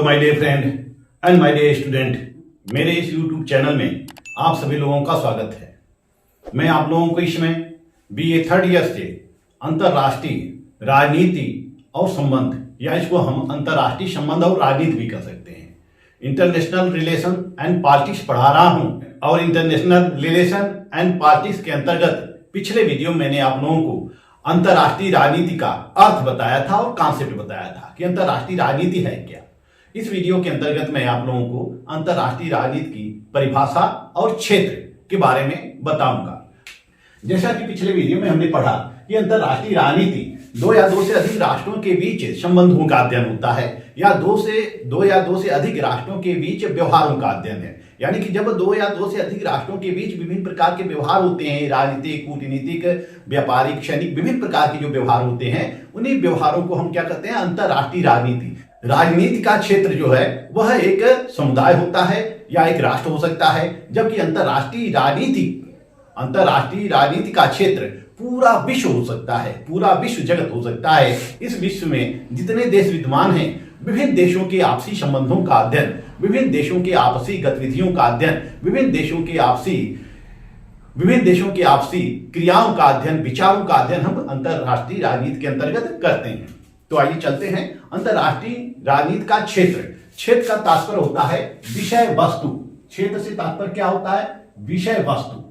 My dear friend and my dear student, मेरे इस YouTube channel में आप सभी लोगों का स्वागत है। मैं आप लोगों को इसमें BA थर्ड ईयर से अंतर्राष्ट्रीय राजनीति और संबंध, या इसको हम अंतर्राष्ट्रीय संबंध और राजनीति भी कह सकते हैं, इंटरनेशनल रिलेशन एंड पॉलिटिक्स पढ़ा रहा हूं। और इंटरनेशनल रिलेशन एंड पॉलिटिक्स के अंतर्गत पिछले वीडियो में मैंने आप लोगों को अंतर्राष्ट्रीय राजनीति का अर्थ बताया था और कॉन्सेप्ट बताया था कि अंतर्राष्ट्रीय राजनीति है क्या। इस वीडियो के अंतर्गत मैं आप लोगों को अंतर्राष्ट्रीय राजनीति की परिभाषा और क्षेत्र के बारे में बताऊंगा। जैसा कि पिछले वीडियो में हमने पढ़ा कि अंतर्राष्ट्रीय राजनीति दो या दो से अधिक राष्ट्रों के बीच संबंधों का अध्ययन होता है, या दो या दो से अधिक राष्ट्रों के बीच व्यवहारों का अध्ययन है। यानी कि जब दो या दो से अधिक राष्ट्रों के बीच विभिन्न प्रकार के व्यवहार होते हैं, राजनीतिक, कूटनीतिक, व्यापारिक, सैनिक, विभिन्न प्रकार के जो व्यवहार होते हैं, उन्हीं व्यवहारों को हम क्या कहते हैं, अंतर्राष्ट्रीय राजनीति। राजनीति का क्षेत्र जो है वह एक समुदाय होता है या एक राष्ट्र हो सकता है, जबकि अंतर्राष्ट्रीय राजनीति का क्षेत्र पूरा विश्व हो सकता है, पूरा विश्व जगत हो सकता है। इस विश्व में जितने देश विद्यमान हैं, विभिन्न देशों के आपसी संबंधों का अध्ययन, विभिन्न देशों के आपसी गतिविधियों का अध्ययन, विभिन्न देशों के आपसी क्रियाओं का अध्ययन, विचारों का अध्ययन हम अंतर्राष्ट्रीय राजनीति के अंतर्गत करते हैं। तो आइए चलते हैं अंतर्राष्ट्रीय राजनीति का क्षेत्र। क्षेत्र का तात्पर्य होता है विषय वस्तु। क्षेत्र से तात्पर्य क्या होता है? विषय वस्तु।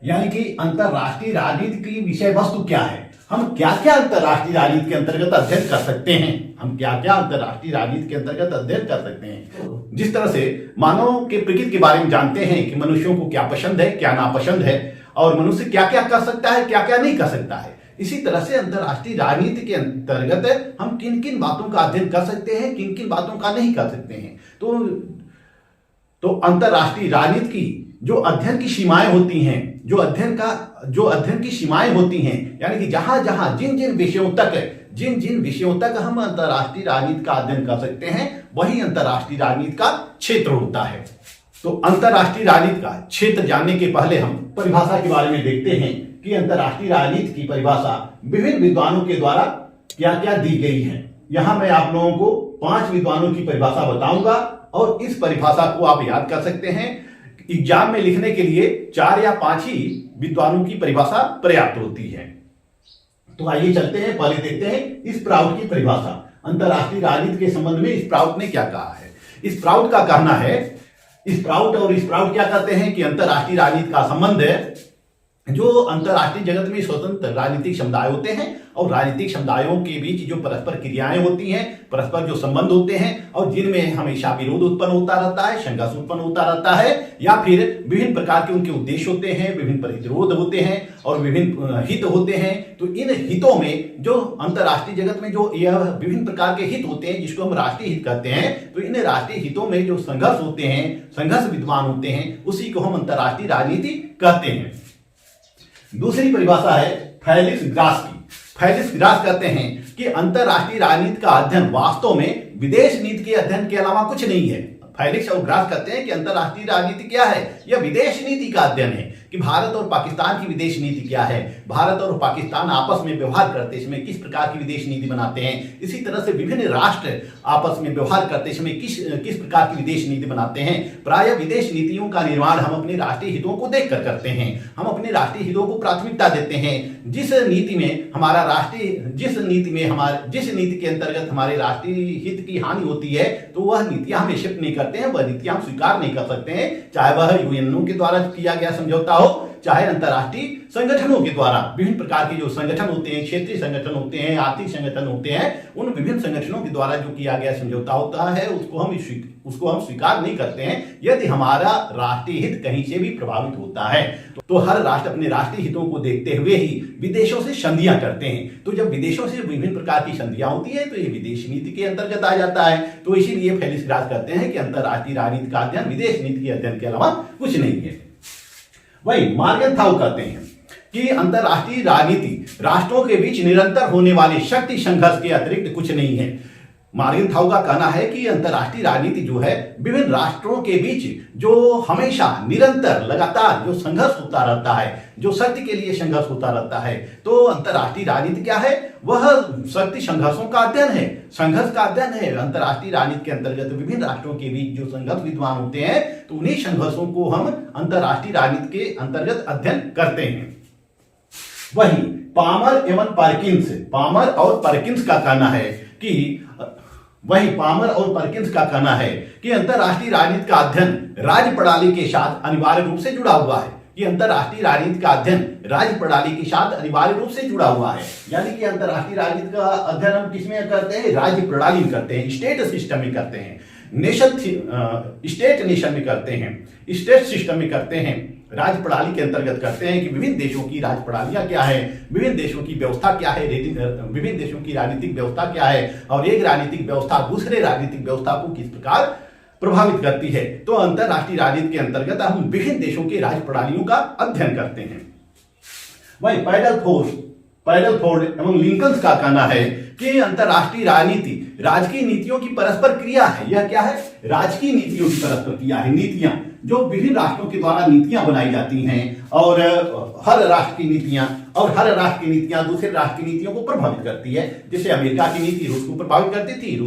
यानी कि अंतर्राष्ट्रीय राजनीति की विषय वस्तु क्या है, हम क्या क्या अंतर्राष्ट्रीय राजनीति के अंतर्गत अध्ययन कर सकते हैं, हम क्या क्या अंतर्राष्ट्रीय राजनीति के अंतर्गत अध्ययन कर सकते हैं। जिस तरह से मानव के प्रकृति के बारे में जानते हैं कि मनुष्यों को क्या पसंद है, क्या नापसंद है, और मनुष्य क्या क्या कर सकता है, क्या क्या नहीं कर सकता है, इसी तरह से अंतर्राष्ट्रीय राजनीति के अंतर्गत हम किन किन बातों का अध्ययन कर सकते हैं, किन किन बातों का नहीं कर सकते हैं। तो अंतर्राष्ट्रीय राजनीति की जो अध्ययन की सीमाएं होती हैं, जो अध्ययन की सीमाएं होती हैं, यानी कि जहां जहां जिन जिन विषयों तक हम अंतर्राष्ट्रीय राजनीति का अध्ययन कर सकते हैं, वही अंतर्राष्ट्रीय राजनीति का क्षेत्र होता है। तो अंतर्राष्ट्रीय राजनीति का क्षेत्र जानने के पहले हम परिभाषा के बारे में देखते हैं कि अंतर्राष्ट्रीय राजनीति की परिभाषा विभिन्न विद्वानों के द्वारा क्या क्या दी गई है। यहां मैं आप लोगों को 5 विद्वानों की परिभाषा बताऊंगा, और इस परिभाषा को आप याद कर सकते हैं। एग्जाम में लिखने के लिए 4 या 5 ही विद्वानों की परिभाषा पर्याप्त होती है। तो आइए चलते हैं, पहले देखते हैं स्प्राउट की परिभाषा। अंतर्राष्ट्रीय राजनीति के संबंध में स्प्राउट ने क्या कहा है। स्प्राउट का कहना है, स्प्राउट क्या कहते हैं कि अंतर्राष्ट्रीय राजनीति का संबंध है जो अंतर्राष्ट्रीय जगत में स्वतंत्र राजनीतिक समुदाय होते हैं और राजनीतिक समुदायों के बीच जो परस्पर क्रियाएं होती हैं, परस्पर जो संबंध होते हैं, और जिनमें हमेशा विरोध उत्पन्न होता रहता है, संघर्ष उत्पन्न होता रहता है, या फिर विभिन्न प्रकार के उनके उद्देश्य होते हैं, विभिन्न प्रतिरोध होते हैं और विभिन्न हित होते हैं। तो इन हितों में जो अंतर्राष्ट्रीय जगत में जो यह विभिन्न प्रकार के हित होते हैं, जिसको हम राष्ट्रीय हित कहते हैं, तो इन राष्ट्रीय हितों में जो संघर्ष होते हैं, संघर्ष विद्यमान होते हैं, उसी को हम अंतर्राष्ट्रीय राजनीति कहते हैं। दूसरी परिभाषा है फेलिक्स ग्रास की। फेलिक्स ग्रास कहते हैं कि अंतर्राष्ट्रीय राजनीति का अध्ययन वास्तव में विदेश नीति के अध्ययन के अलावा कुछ नहीं है। फेलिक्स और ग्रास कहते हैं कि अंतर्राष्ट्रीय राजनीति क्या है, यह विदेश नीति का अध्ययन है कि भारत और पाकिस्तान की विदेश नीति क्या है, भारत और पाकिस्तान आपस में व्यवहार करते समय किस प्रकार की विदेश नीति बनाते हैं, इसी तरह से विभिन्न राष्ट्र आपस में व्यवहार करते समय किस प्रकार की विदेश नीति बनाते हैं। प्रायः विदेश नीतियों का निर्माण हम अपने राष्ट्रीय हितों को देखकर करते हैं, हम अपने राष्ट्रीय हितों को प्राथमिकता देते हैं। जिस नीति के अंतर्गत हमारे राष्ट्रीय हित की हानि होती है, तो वह नीतियां हम एक्सेप्ट नहीं करते हैं, वह नीतियां हम स्वीकार नहीं कर सकते हैं, चाहे वह यूएनओ के द्वारा किया गया समझौता हो, चाहे अंतर्राष्ट्रीय संगठनों के द्वारा। विभिन्न प्रकार के जो संगठन होते हैं, क्षेत्रीय संगठन होते हैं, आर्थिक संगठन होते हैं, उन विभिन्न संगठनों के द्वारा जो किया गया समझौता होता है, उसको हम स्वीकार नहीं करते हैं, यदि हमारा राष्ट्रीय हित कहीं से भी प्रभावित होता है। तो हर राष्ट्र अपने राष्ट्रीय हितों को देखते हुए ही विदेशों से संधियां करते हैं। तो जब विदेशों से विभिन्न प्रकार की संधियां होती है, तो ये विदेश नीति के अंतर्गत आ जाता है। तो इसीलिए फेलिक्स ग्रास कहते हैं कि अंतर्राष्ट्रीय राजनीति का अध्ययन विदेश नीति के अध्ययन के अलावा कुछ नहीं है। वही मॉर्गनथाउ कहते हैं कि अंतर्राष्ट्रीय राजनीति राष्ट्रों के बीच निरंतर होने वाले शक्ति संघर्ष के अतिरिक्त कुछ नहीं है। मार्टिन थाउ का कहना है कि अंतर्राष्ट्रीय राजनीति जो है विभिन्न राष्ट्रों के बीच जो हमेशा निरंतर लगातार जो संघर्ष होता रहता है, जो सत्य के लिए संघर्ष होता रहता है, तो अंतर्राष्ट्रीय राजनीति क्या है? वह सत्य संघर्षों का अध्ययन है, संघर्ष का अध्ययन है। अंतर्राष्ट्रीय राजनीति के अंतर्गत विभिन्न राष्ट्रों के बीच जो संघर्ष विद्यमान होते हैं, तो उन्हीं संघर्षों को हम अंतर्राष्ट्रीय राजनीति के अंतर्गत अध्ययन करते हैं। वही पामर और पर्किंस का कहना है कि अंतर्राष्ट्रीय राजनीति का अध्ययन राज्य प्रणाली के साथ अनिवार्य रूप से जुड़ा हुआ है। कि अंतर्राष्ट्रीय राजनीति का अध्ययन राज्य प्रणाली के साथ अनिवार्य रूप से जुड़ा हुआ है। यानी कि अंतर्राष्ट्रीय राजनीति का अध्ययन हम किसमें करते हैं? राज्य प्रणाली में करते हैं, स्टेट सिस्टम में करते हैं, स्टेट नेशन में करते हैं, स्टेट सिस्टम में करते हैं, राज्य प्रणाली के अंतर्गत करते हैं कि विभिन्न देशों की राज्य प्रणालियां क्या है, विभिन्न देशों की व्यवस्था क्या है, विभिन्न देशों की राजनीतिक व्यवस्था क्या है, और एक राजनीतिक व्यवस्था दूसरे राजनीतिक व्यवस्था को किस प्रकार प्रभावित करती है। तो अंतर्राष्ट्रीय राजनीति के अंतर्गत हम विभिन्न देशों की राज्य प्रणालियों का अध्ययन करते हैं। वही पैडल फोर्ड एवं लिंकन का कहना है कि अंतर्राष्ट्रीय राजनीति राजकीय नीतियों की परस्पर क्रिया है। यह क्या है? राजकीय नीतियों की परस्पर क्रिया है। नीतियां जो विभिन्न राष्ट्रों के द्वारा नीतियां बनाई जाती हैं, और हर राष्ट्र की नीतियां दूसरे राष्ट्र की नीतियों को प्रभावित करती है। जैसे अमेरिका की नीति रूस को प्रभावित करती थी,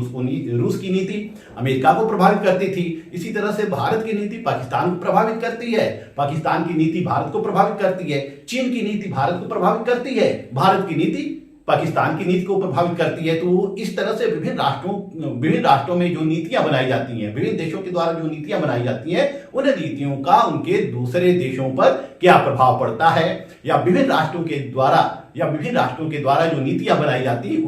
रूस की नीति अमेरिका को प्रभावित करती थी। इसी तरह से भारत की नीति पाकिस्तान को प्रभावित करती है, पाकिस्तान की नीति भारत को प्रभावित करती है, चीन की नीति भारत को प्रभावित करती है, भारत की नीति पाकिस्तान की नीति को प्रभावित करती है। तो इस तरह से विभिन्न राष्ट्रों में जो नीतियां बनाई जाती हैं, विभिन्न देशों के द्वारा जो नीतियां बनाई जाती हैं, उन नीतियों का उनके दूसरे देशों पर क्या प्रभाव पड़ता है, या विभिन्न राष्ट्रों के द्वारा जो नीतियां बनाई जाती हैं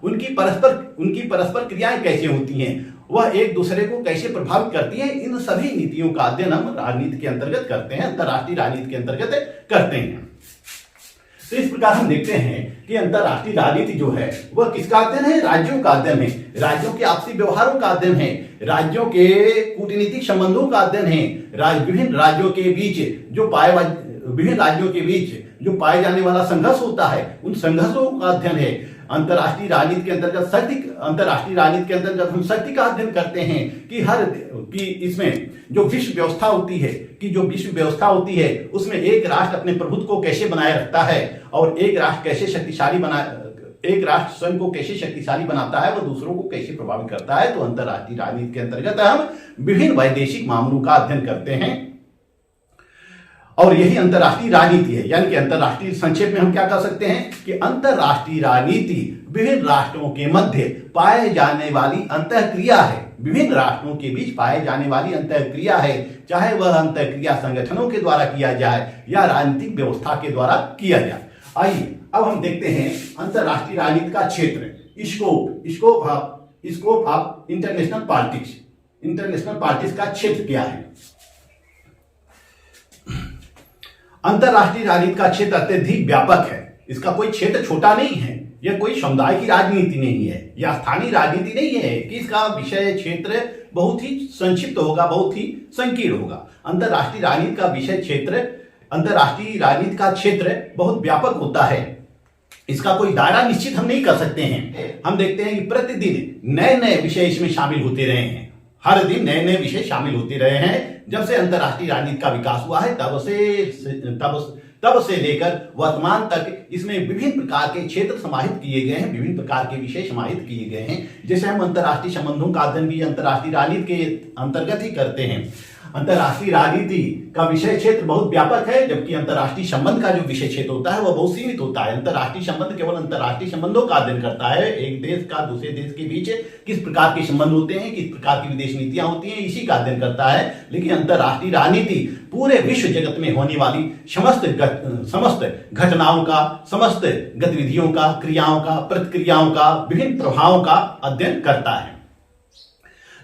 उनकी परस्पर क्रियाएं कैसे होती हैं, वह एक दूसरे को कैसे प्रभावित करती है, इन सभी नीतियों का अध्ययन हम राजनीति के अंतर्गत करते हैं, अंतर्राष्ट्रीय राजनीति के अंतर्गत करते हैं। तो इस प्रकार हम देखते हैं कि अंतर्राष्ट्रीय राजनीति जो है वह किसका अध्ययन है? राज्यों का अध्ययन है, राज्यों के आपसी व्यवहारों का अध्ययन है, राज्यों के कूटनीतिक संबंधों का अध्ययन है, विभिन्न राज्यों के बीच जो पाए जाने वाला संघर्ष होता है, उन संघर्षों का अध्ययन है। अंतर्राष्ट्रीय राजनीति के अंतर्गत हम शक्ति का अध्ययन करते हैं कि इसमें जो विश्व व्यवस्था होती है उसमें एक राष्ट्र अपने प्रभुत्व को कैसे बनाए रखता है, और एक राष्ट्र स्वयं को कैसे शक्तिशाली बनाता है, वह दूसरों को कैसे प्रभावित करता है। तो अंतर्राष्ट्रीय राजनीति के अंतर्गत हम विभिन्न वैदेशिक मामलों का अध्ययन करते हैं, और यही अंतर्राष्ट्रीय राजनीति है। यानी कि अंतर्राष्ट्रीय संक्षेप में हम क्या कह सकते हैं कि अंतर्राष्ट्रीय राजनीति विभिन्न राष्ट्रों के मध्य पाए जाने वाली अंतःक्रिया है, विभिन्न राष्ट्रों के बीच पाए जाने वाली अंतःक्रिया है, चाहे वह अंतःक्रिया संगठनों के द्वारा किया जाए या राजनीतिक व्यवस्था के द्वारा किया जाए। आइए अब हम देखते हैं अंतर्राष्ट्रीय राजनीति का क्षेत्र, स्कोप ऑफ इंटरनेशनल पॉलिटिक्स का क्षेत्र क्या है। अंतर्राष्ट्रीय राजनीति का क्षेत्र अत्यधिक व्यापक है, इसका कोई क्षेत्र छोटा नहीं है, यह कोई समुदाय की राजनीति नहीं है, यह स्थानीय राजनीति नहीं है कि इसका विषय क्षेत्र बहुत ही संक्षिप्त होगा, बहुत ही संकीर्ण होगा। अंतर्राष्ट्रीय राजनीति का क्षेत्र बहुत व्यापक होता है, इसका कोई दायरा निश्चित हम नहीं कर सकते हैं। हम देखते हैं कि प्रतिदिन नए नए विषय इसमें शामिल होते रहे हैं, हर दिन नए नए विषय शामिल होते रहे हैं। जब से अंतर्राष्ट्रीय राजनीति का विकास हुआ है तब से लेकर वर्तमान तक इसमें विभिन्न प्रकार के क्षेत्र समाहित किए गए हैं, विभिन्न प्रकार के विषय समाहित किए गए हैं। जैसे हम अंतर्राष्ट्रीय संबंधों का अध्ययन भी अंतर्राष्ट्रीय राजनीति के अंतर्गत ही करते हैं। अंतर्राष्ट्रीय राजनीति का विषय क्षेत्र बहुत व्यापक है, जबकि अंतर्राष्ट्रीय संबंध का जो विषय क्षेत्र होता है वह बहुत सीमित होता है। अंतर्राष्ट्रीय संबंध केवल अंतर्राष्ट्रीय संबंधों का अध्ययन करता है, एक देश का दूसरे देश के बीच किस प्रकार के संबंध होते हैं, किस प्रकार की विदेश नीतियां होती हैं, इसी का अध्ययन करता है। लेकिन अंतर्राष्ट्रीय राजनीति पूरे विश्व जगत में होने वाली समस्त घटनाओं का, समस्त गतिविधियों का, क्रियाओं का, प्रतिक्रियाओं का, विभिन्न प्रभावों का अध्ययन करता है।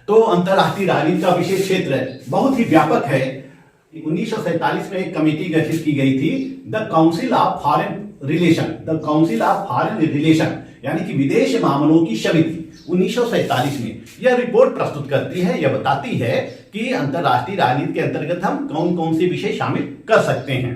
तो अंतर्राष्ट्रीय राजनीति का विषय क्षेत्र बहुत ही व्यापक है। 1947 में एक कमेटी गठित की गई थी, the council of foreign relation, यानी कि विदेश मामलों की समिति। 1947 में यह रिपोर्ट प्रस्तुत करती है, यह बताती है कि अंतर्राष्ट्रीय राजनीति के अंतर्गत हम कौन कौन से विषय शामिल कर सकते हैं।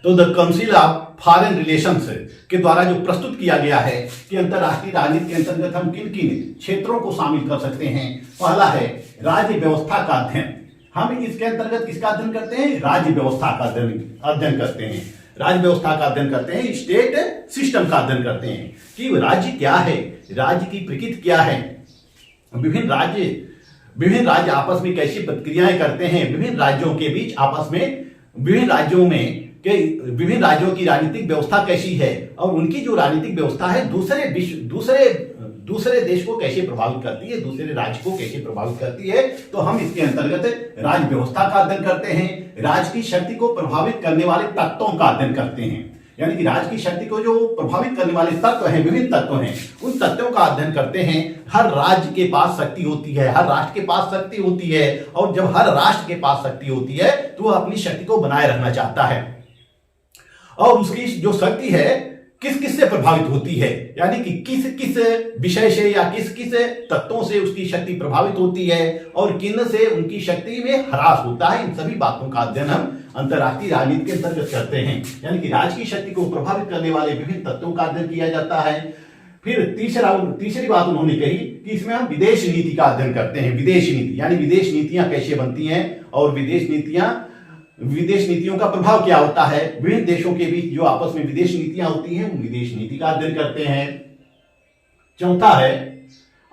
तो the council of foreign relations के द्वारा जो प्रस्तुत किया गया है कि अंतर्राष्ट्रीय राजनीति के अंतर्गत हम किन किन क्षेत्रों को शामिल कर सकते हैं। पहला है राज्य व्यवस्था का अध्ययन। हम इसके अंतर्गत किसका अध्ययन करते हैं? राज्य व्यवस्था का अध्ययन करते हैं। राज्य व्यवस्था का अध्ययन करते हैं, स्टेट सिस्टम का अध्ययन करते हैं कि राज्य क्या है, राज्य की प्रकृति क्या है, विभिन्न राज्य आपस में कैसी प्रतिक्रियाएं करते हैं, विभिन्न राज्यों के बीच आपस में विभिन्न राज्यों की राजनीतिक व्यवस्था कैसी है और उनकी जो राजनीतिक व्यवस्था है दूसरे देश को कैसे प्रभावित करती है, दूसरे राज्य को कैसे प्रभावित करती है। तो हम इसके अंतर्गत राज्य व्यवस्था का अध्ययन करते हैं। राज्य की शक्ति को प्रभावित करने वाले तत्वों का अध्ययन करते हैं, यानी कि राज्य की शक्ति को जो प्रभावित करने वाले तत्व हैं, विभिन्न तत्व हैं, उन तत्वों का अध्ययन करते हैं। हर राज्य के पास शक्ति होती है, हर राष्ट्र के पास शक्ति होती है, और जब हर राष्ट्र के पास शक्ति होती है तो वह अपनी शक्ति को बनाए रखना चाहता है, और उसकी जो शक्ति है किस किस से प्रभावित होती है, यानी कि किस किस विषय से या किस किस तत्वों से उसकी शक्ति प्रभावित होती है और किन से उनकी शक्ति में ह्रास होता है। इन सभी बातों का अध्ययन हम अंतर्राष्ट्रीय राजनीति के अंतर्गत करते हैं, यानी कि राज्य की शक्ति को प्रभावित करने वाले विभिन्न तत्वों का अध्ययन किया जाता है। फिर तीसरी बात उन्होंने कही कि इसमें हम विदेश नीति का अध्ययन करते हैं। विदेश नीति यानी विदेश नीतियां कैसे बनती हैं और विदेश नीतियों का प्रभाव क्या होता है, विभिन्न देशों के बीच जो आपस में विदेश नीतियां होती हैं, उन विदेश नीति का अध्ययन करते हैं। चौथा है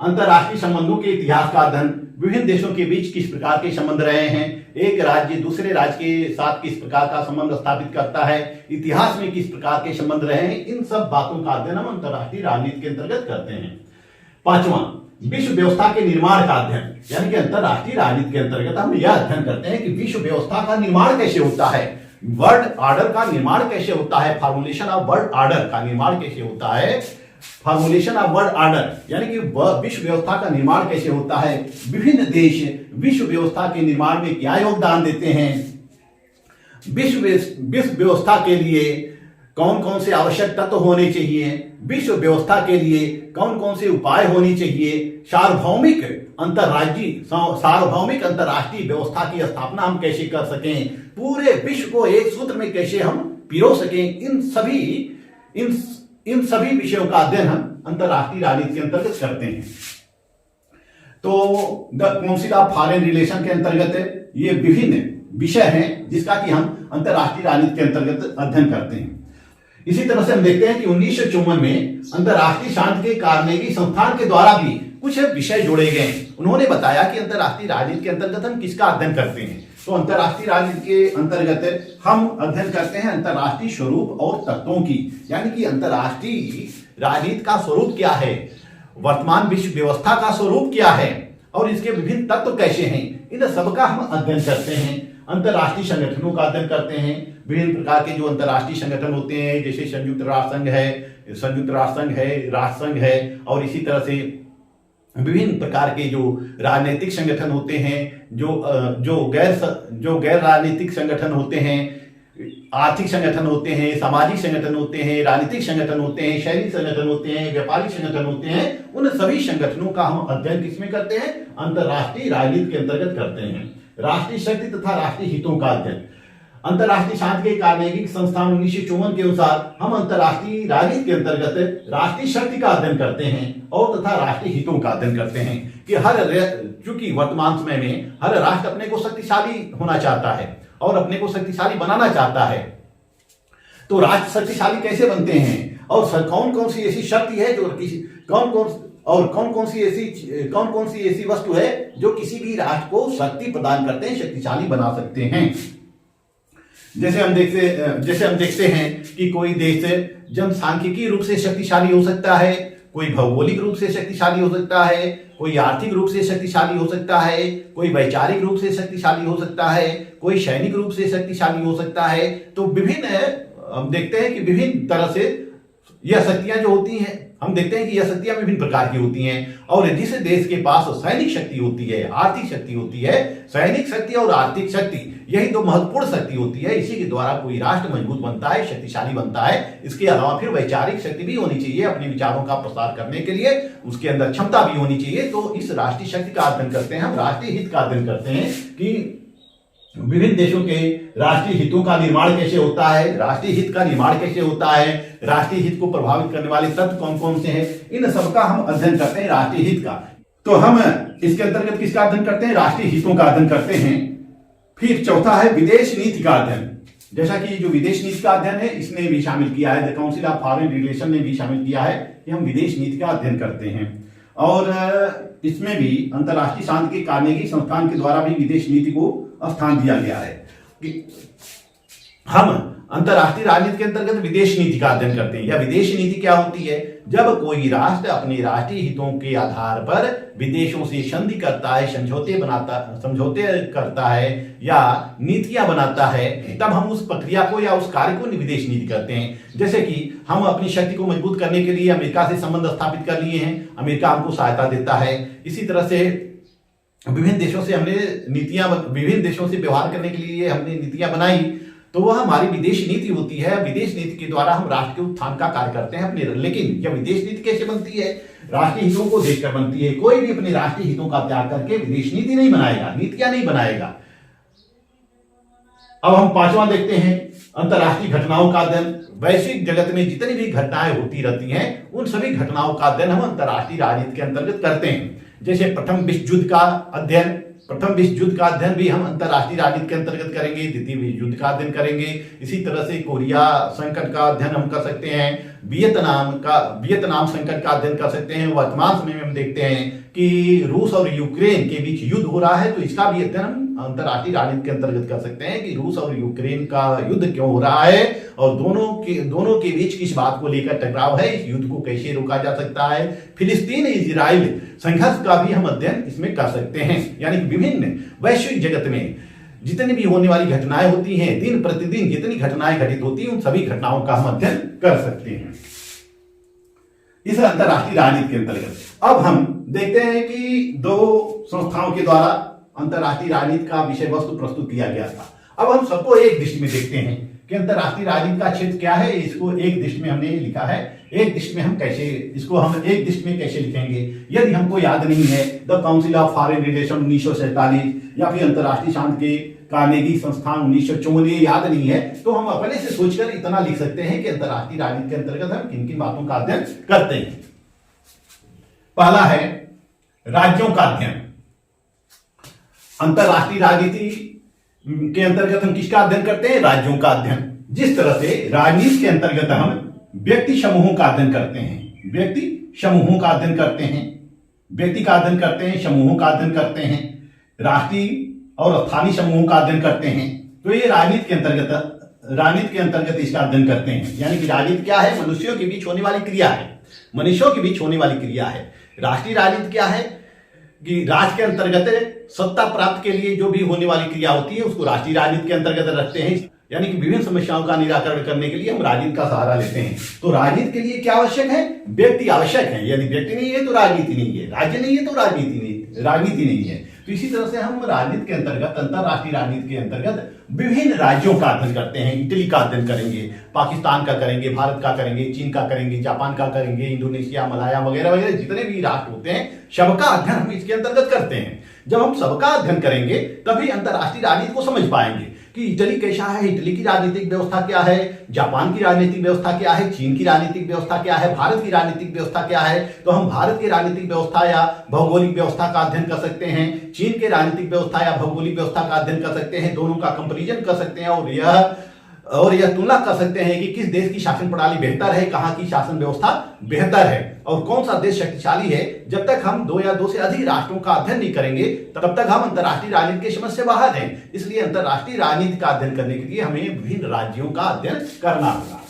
अंतर्राष्ट्रीय संबंधों के इतिहास का अध्ययन। विभिन्न देशों के बीच किस प्रकार के संबंध रहे हैं, एक राज्य दूसरे राज्य के साथ किस प्रकार का संबंध स्थापित करता है, इतिहास में किस प्रकार के संबंध रहे हैं, इन सब बातों का अध्ययन हम अंतर्राष्ट्रीय राजनीति के अंतर्गत करते हैं। पांचवा विश्व व्यवस्था के निर्माण का अध्ययन, यानी कि अंतर्राष्ट्रीय राजनीति के अंतर्गत हम यह अध्ययन करते हैं कि विश्व व्यवस्था का निर्माण कैसे होता है, वर्ल्ड ऑर्डर का निर्माण कैसे होता है, फॉर्मुलेशन ऑफ वर्ल्ड ऑर्डर का निर्माण कैसे होता है, फॉर्मुलेशन ऑफ वर्ल्ड ऑर्डर यानी कि विश्व व्यवस्था का निर्माण कैसे होता है, विभिन्न देश विश्व व्यवस्था के निर्माण में क्या योगदान देते हैं, विश्व व्यवस्था के लिए कौन कौन से आवश्यक तत्व होने चाहिए, विश्व व्यवस्था के लिए कौन कौन से उपाय होने चाहिए, सार्वभौमिक अंतर्राष्ट्रीय व्यवस्था की स्थापना हम कैसे कर सकें, पूरे विश्व को एक सूत्र में कैसे हम पिरो सकें, इन सभी विषयों का अध्ययन हम अंतर्राष्ट्रीय राजनीति के अंतर्गत करते हैं। तो the council of foreign relation के अंतर्गत ये विभिन्न विषय हैं जिसका कि हम अंतर्राष्ट्रीय राजनीति के अंतर्गत अध्ययन करते हैं। इसी तरह से हम देखते हैं कि 1954 में अंतर्राष्ट्रीय शांति के कार्नेगी संस्थान के द्वारा भी कुछ विषय जोड़े गए। उन्होंने बताया कि अंतर्राष्ट्रीय राजनीति के अंतर्गत हम किसका अध्ययन करते हैं। तो अंतर्राष्ट्रीय राजनीति के अंतर्गत हम अध्ययन करते हैं अंतर्राष्ट्रीय स्वरूप और तत्वों की, यानी कि अंतर्राष्ट्रीय राजनीति का स्वरूप क्या है, वर्तमान विश्व व्यवस्था का स्वरूप क्या है और इसके विभिन्न तत्व कैसे हैं, इन सबका हम अध्ययन करते हैं। अंतर्राष्ट्रीय संगठनों का अध्ययन करते हैं, विभिन्न प्रकार के जो अंतर्राष्ट्रीय संगठन होते हैं, जैसे संयुक्त राष्ट्र संघ है, राष्ट्र संघ है, और इसी तरह से विभिन्न प्रकार के जो राजनीतिक संगठन होते हैं, जो गैर राजनीतिक संगठन होते हैं, आर्थिक संगठन होते हैं, सामाजिक संगठन होते हैं, राजनीतिक संगठन होते हैं, सैनिक संगठन होते हैं, व्यापारिक संगठन होते हैं, उन सभी संगठनों का हम अध्ययन किसमें करते हैं, अंतर्राष्ट्रीय राजनीति के अंतर्गत करते हैं। राष्ट्रीय शक्ति तथा राष्ट्रीय हितों का अध्ययन, अंतर्राष्ट्रीय शांति के कार्नेगी संस्थान 1954 के अनुसार हम अंतर्राष्ट्रीय राजनीति के अंतर्गत राष्ट्रीय शक्ति का अध्ययन करते हैं और तथा राष्ट्रीय हितों का अध्ययन करते हैं कि चूंकि वर्तमान समय में हर राष्ट्र अपने को शक्तिशाली होना चाहता है और अपने को शक्तिशाली बनाना चाहता है, तो राष्ट्र शक्तिशाली कैसे बनते हैं और कौन कौन सी ऐसी शक्ति है जो कौन कौन सी ऐसी वस्तु है जो किसी भी राष्ट्र को शक्ति प्रदान करते हैं, शक्तिशाली बना सकते हैं। जैसे हम देखते हैं कि कोई देश जनसांख्यिकीय रूप से शक्तिशाली हो सकता है, कोई भौगोलिक रूप से शक्तिशाली हो सकता है, कोई आर्थिक रूप से शक्तिशाली हो सकता है, कोई वैचारिक रूप से शक्तिशाली हो सकता है, कोई सैनिक रूप से शक्तिशाली हो सकता है। तो हम देखते हैं कि विभिन्न तरह से यह शक्तियां जो होती हैं, हम देखते हैं कि यह शक्तियां विभिन्न प्रकार की होती हैं, और जिस देश के पास सैनिक शक्ति होती है, आर्थिक शक्ति होती है, सैनिक शक्ति और आर्थिक शक्ति यही दो महत्वपूर्ण शक्ति होती है, इसी के द्वारा कोई राष्ट्र मजबूत बनता है, शक्तिशाली बनता है। इसके अलावा फिर वैचारिक शक्ति भी होनी चाहिए, अपने विचारों का प्रसार करने के लिए उसके अंदर क्षमता भी होनी चाहिए। तो इस राष्ट्रीय शक्ति का अध्ययन करते हैं हम, राष्ट्रीय हित का अध्ययन करते हैं कि विभिन्न देशों के राष्ट्रीय हितों का निर्माण कैसे होता है, राष्ट्रीय हित का निर्माण कैसे होता है, राष्ट्रीय हित को प्रभावित करने वाले तत्व कौन कौन से हैं, इन सबका हम अध्ययन करते हैं राष्ट्रीय हित का। तो हम इसके अंतर्गत किसका अध्ययन करते हैं, राष्ट्रीय हितों का अध्ययन करते हैं। फिर चौथा है विदेश नीति का अध्ययन। जैसा कि जो विदेश नीति का अध्ययन है इसने भी शामिल किया है, the council of foreign relation ने भी शामिल किया है कि हम विदेश नीति का अध्ययन करते हैं। और इसमें भी अंतर्राष्ट्रीय शांति के कार्नेगी संस्थान के द्वारा भी विदेश नीति को स्थान दिया गया है कि हम अंतर्राष्ट्रीय राजनीति के अंतर्गत विदेश नीति का अध्ययन करते हैं। या विदेश नीति क्या होती है, जब कोई राष्ट्र अपने राष्ट्रीय हितों के आधार पर विदेशों से संधि करता है, समझौते करता है या नीतियां बनाता है, तब हम उस प्रक्रिया को या उस कार्य को विदेश नीति करते हैं। जैसे कि हम अपनी शक्ति को मजबूत करने के लिए अमेरिका से संबंध स्थापित कर लिए हैं, अमेरिका हमको सहायता देता है। इसी तरह से विभिन्न देशों से हमने विभिन्न देशों से व्यवहार करने के लिए हमने नीतियां बनाई, तो वह हमारी विदेश नीति होती है। विदेश नीति के द्वारा हम राष्ट्र के उत्थान का कार्य करते हैं अपने। लेकिन यह विदेश नीति कैसे बनती है, राष्ट्रीय हितों को देखकर बनती है। कोई भी अपने राष्ट्रीय हितों का त्याग करके विदेश नीति नहीं बनाएगा, नीतियां नहीं बनाएगा। अब हम पांचवा देखते हैं अंतर्राष्ट्रीय घटनाओं का अध्ययन। वैश्विक जगत में जितनी भी घटनाएं होती रहती हैं उन सभी घटनाओं का अध्ययन हम अंतर्राष्ट्रीय राजनीति के अंतर्गत करते हैं। जैसे प्रथम विश्व युद्ध का अध्ययन भी हम अंतर्राष्ट्रीय राजनीति के अंतर्गत करेंगे। द्वितीय विश्व युद्ध का अध्ययन करेंगे। इसी तरह से कोरिया संकट का अध्ययन हम कर सकते हैं, वियतनाम संकट का अध्ययन कर सकते हैं। वर्तमान समय में हम देखते हैं कि रूस और यूक्रेन के बीच युद्ध हो रहा है, तो इसका भी अध्ययन हम अंतर्राष्ट्रीय राजनीति के अंतर्गत कर सकते हैं कि रूस और यूक्रेन का युद्ध क्यों हो रहा है और दोनों के बीच किस बात को लेकर टकराव है, इस युद्ध को कैसे रोका जा सकता है। फिलिस्तीन इजराइल संघर्ष का भी हम अध्ययन इसमें कर सकते हैं। यानी कि विभिन्न वैश्विक जगत में जितनी भी होने वाली घटनाएं होती हैं, दिन प्रतिदिन जितनी घटनाएं घटित होती हैं, उन सभी घटनाओं का हम अध्ययन कर सकते हैं इस अंतर्राष्ट्रीय राजनीति के अंतर्गत। अब हम देखते हैं कि दो संस्थाओं के द्वारा अंतर्राष्ट्रीय राजनीति का विषय वस्तु प्रस्तुत किया गया था। अब हम सबको एक दृष्टि में देखते हैं कि अंतर्राष्ट्रीय राजनीति का क्षेत्र क्या है। इसको एक दृष्टि में हमने लिखा है। एक दृष्टि में हम एक दृष्टि में कैसे लिखेंगे, यदि हमको याद नहीं है the council of foreign relation 1947 या फिर अंतर्राष्ट्रीय शांति के कार्नेगी संस्थान 1954 याद नहीं है, तो हम अपने से सोचकर इतना लिख सकते हैं कि अंतर्राष्ट्रीय राजनीति के अंतर्गत हम किन किन बातों का अध्ययन करते हैं। पहला है राज्यों का अध्ययन। अंतर्राष्ट्रीय राजनीति के अंतर्गत हम किसका अध्ययन करते हैं, राज्यों का अध्ययन। जिस तरह से राजनीति के अंतर्गत हम व्यक्ति समूहों का अध्ययन करते हैं, व्यक्ति समूहों का अध्ययन करते हैं, व्यक्ति का अध्ययन करते हैं, समूहों का अध्ययन करते हैं, राष्ट्रीय और स्थानीय समूहों का अध्ययन करते हैं। तो ये राजनीति के अंतर्गत इसका अध्ययन करते हैं। यानी कि राजनीति क्या है, मनुष्यों के बीच होने वाली क्रिया है, मनुष्यों के बीच होने वाली क्रिया है। राष्ट्रीय राजनीति क्या है कि राष्ट्र के अंतर्गत सत्ता प्राप्त के लिए जो भी होने वाली क्रिया होती है उसको राष्ट्रीय राजनीति के अंतर्गत रखते हैं। यानी कि विभिन्न समस्याओं का निराकरण करने के लिए हम राजनीति का सहारा लेते हैं। तो राजनीति के लिए क्या आवश्यक है, व्यक्ति आवश्यक है। यदि व्यक्ति नहीं है तो राजनीति नहीं है, राज्य नहीं है तो राजनीति नहीं है। तो इसी तरह से हम राजनीति के अंतर्गत, अंतर्राष्ट्रीय राजनीति के अंतर्गत विभिन्न राज्यों का अध्ययन करते हैं। इटली का अध्ययन करेंगे, पाकिस्तान का करेंगे, भारत का करेंगे, चीन का करेंगे, जापान का करेंगे, इंडोनेशिया, मलाया वगैरह वगैरह जितने भी राष्ट्र होते हैं सबका अध्ययन हम इसके अंतर्गत करते हैं। जब हम सबका अध्ययन करेंगे तभी अंतर्राष्ट्रीय राजनीति को समझ पाएंगे कि इटली कैसा है, इटली की राजनीतिक व्यवस्था क्या है, जापान की राजनीतिक व्यवस्था क्या है, चीन की राजनीतिक व्यवस्था क्या है, भारत की राजनीतिक व्यवस्था क्या है। तो हम भारत की राजनीतिक व्यवस्था या भौगोलिक व्यवस्था का अध्ययन कर सकते हैं, चीन के राजनीतिक व्यवस्था या भौगोलिक व्यवस्था का अध्ययन कर सकते हैं, दोनों का कंपैरिजन कर सकते हैं और यह तुलना कर सकते हैं कि किस देश की शासन प्रणाली बेहतर है, कहां की शासन व्यवस्था बेहतर है और कौन सा देश शक्तिशाली है। जब तक हम दो या दो से अधिक राष्ट्रों का अध्ययन नहीं करेंगे तब तक हम अंतर्राष्ट्रीय राजनीति की समझ से बाहर हैं। इसलिए अंतर्राष्ट्रीय राजनीति का अध्ययन करने के लिए हमें विभिन्न राज्यों का अध्ययन करना होगा।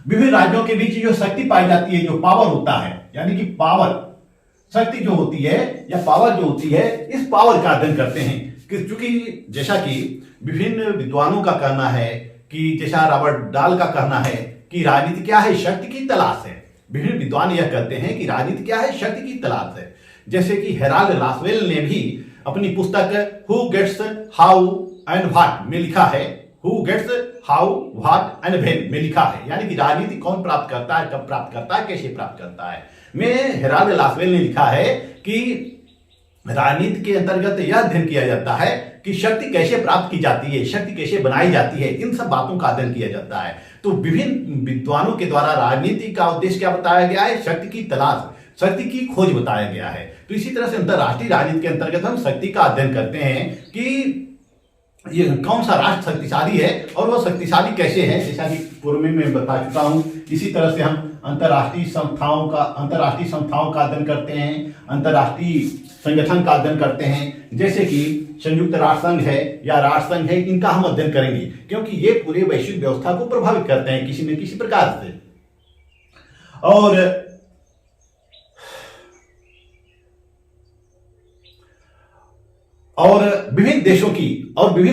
विभिन्न राज्यों के बीच जो शक्ति पाई जाती है, जो पावर होता है, यानी कि पावर शक्ति जो होती है या पावर जो होती है, इस पावर का अध्ययन करते हैं। क्योंकि जैसा कि विभिन्न विद्वानों का कहना है कि जैसा रॉबर्ट डाल का कहना है कि राजनीति क्या है, शक्ति की तलाश है। विभिन्न विद्वान यह कहते हैं कि राजनीति क्या है, शक्ति की तलाश है। जैसे कि हेराल्ड लासवेल ने भी अपनी पुस्तक who gets how and what में लिखा है, who gets how what and when में लिखा है। यानी कि राजनीति कौन प्राप्त करता है, कब प्राप्त करता है, कैसे प्राप्त करता है। में हेराल्ड लासवेल ने लिखा है कि राजनीति के अंतर्गत यह अध्ययन किया जाता है कि शक्ति कैसे प्राप्त की जाती है, शक्ति कैसे बनाई जाती है, इन सब बातों का अध्ययन किया जाता है। तो विभिन्न विद्वानों के द्वारा राजनीति का उद्देश्य क्या बताया गया है? शक्ति की तलाश, शक्ति की खोज बताया गया है। तो इसी तरह से अंतरराष्ट्रीय राजनीति के अंतर्गत हम शक्ति का अध्ययन करते हैं कि ये कौन सा राष्ट्र शक्तिशाली है और वह शक्तिशाली कैसे है, जैसा कि पूर्व में मैं बता चुका हूं। इसी तरह से हम अंतरराष्ट्रीय संस्थाओं का अध्ययन करते हैं, अंतरराष्ट्रीय संगठन का अध्ययन करते हैं, जैसे कि संयुक्त राष्ट्र संघ है या राष्ट्र संघ है, इनका हम अध्ययन करेंगे क्योंकि ये पूरे वैश्विक व्यवस्था को प्रभावित करते हैं किसी न किसी प्रकार से। और विभिन्न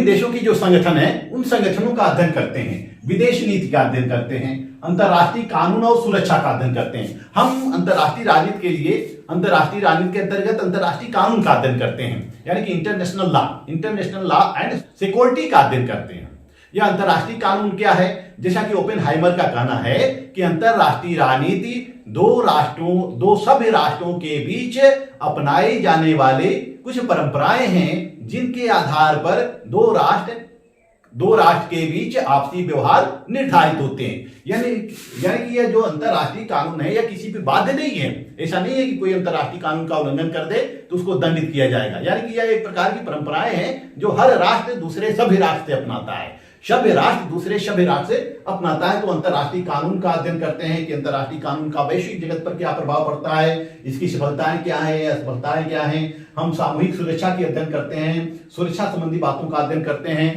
देशों की जो संगठन है उन संगठनों का अध्ययन करते हैं, विदेश नीति का अध्ययन करते हैं, अंतरराष्ट्रीय कानून और सुरक्षा का अध्ययन करते हैं। हम अंतरराष्ट्रीय राजनीति के लिए अंतरराष्ट्रीय राजनीति के अंतर्गत अंतरराष्ट्रीय कानून का अध्ययन करते हैं, यानी कि इंटरनेशनल लॉ एंड सिक्योरिटी का अध्ययन करते हैं। यह अंतरराष्ट्रीय कानून क्या है? जैसा कि ओपेनहाइमर का कहना है कि अंतरराष्ट्रीय राजनीति दो सभ्य राष्ट्रों के बीच अपनाए जाने वाले कुछ परंपराएं हैं जिनके आधार पर दो राष्ट्र के बीच आपसी व्यवहार निर्धारित होते हैं। यानी कि यह जो अंतरराष्ट्रीय कानून है यह किसी पे बाध्य नहीं है। ऐसा नहीं है कि कोई अंतरराष्ट्रीय कानून का उल्लंघन कर दे तो उसको दंडित किया जाएगा। यानी कि यह एक प्रकार की परंपराएं हैं जो हर राष्ट्र दूसरे सभ्य राष्ट्र से अपनाता है, सभ्य राष्ट्र दूसरे सभ्य राष्ट्र से अपनाता है। तो अंतरराष्ट्रीय कानून का अध्ययन करते हैं कि अंतरराष्ट्रीय कानून का वैश्विक जगत पर क्या प्रभाव पड़ता है, इसकी सफलताएं क्या है, असफलताएं क्या हैं। हम सामूहिक सुरक्षा की अध्ययन करते हैं, सुरक्षा संबंधी बातों का अध्ययन करते हैं